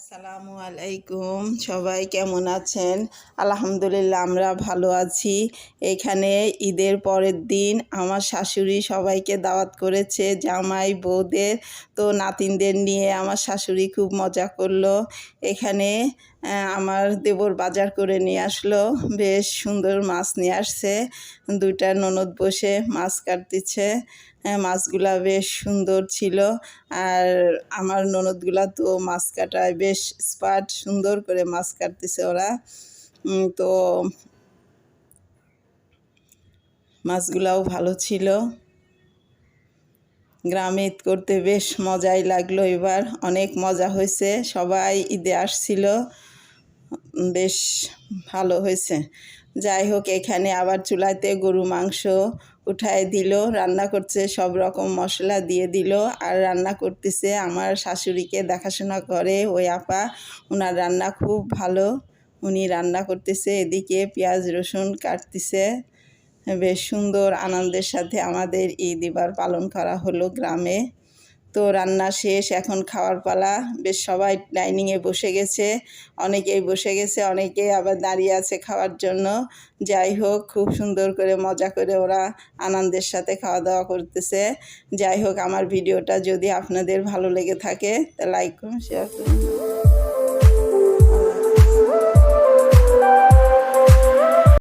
আসসালামু আলাইকুম, সবাই কেমন আছেন? আলহামদুলিল্লাহ আমরা ভালো আছি। এখানে ঈদের পরের দিন আমার শাশুড়ি সবাইকে দাওয়াত করেছে, জামাই বউদের। তো নাতিনদের নিয়ে আমার শাশুড়ি খুব মজা করলো। এখানে আমার দেবর বাজার করে নিয়ে আসলো, বেশ সুন্দর মাছ নিয়ে আসছে। দুইটা ননদ বসে মাছ কাটতেছে। মাছগুলা বেশ সুন্দর ছিল। আর আমার ননদগুলা তো মাছ কাটায় বেশ স্পার্ট, সুন্দর করে মাছ কাটতেছে ওরা। তো মাছগুলাও ভালো ছিল। গ্রামে ঈদ করতে বেশ মজাই লাগলো, এবার অনেক মজা হয়েছে। সবাই ঈদে আসছিল, বেশ ভালো হয়েছে। যাই হোক, এখানে আবার চুলাতে গরু মাংস উঠায় দিল, রান্না করছে, সব রকম মশলা দিয়ে দিল। আর রান্না করতেছে আমার শাশুড়িকে দেখাশোনা করে ওই আপা। ওনার রান্না খুব ভালো, উনি রান্না করতেছে, এদিকে পেঁয়াজ রসুন কাটতেছে। বেশ সুন্দর আনন্দের সাথে আমাদের ঈদ এবার পালন করা হলো গ্রামে। তো রান্না শেষ, এখন খাওয়ার পালা। বেশ সবাই ডাইনিংয়ে বসে গেছে, অনেকেই বসে গেছে, অনেকেই আবার দাঁড়িয়ে আছে খাওয়ার জন্য। যাই হোক, খুব সুন্দর করে মজা করে ওরা আনন্দের সাথে খাওয়া দাওয়া করতেছে। যাই হোক, আমার ভিডিওটা যদি আপনাদের ভালো লেগে থাকে তা লাইক করুন, শেয়ার করুন।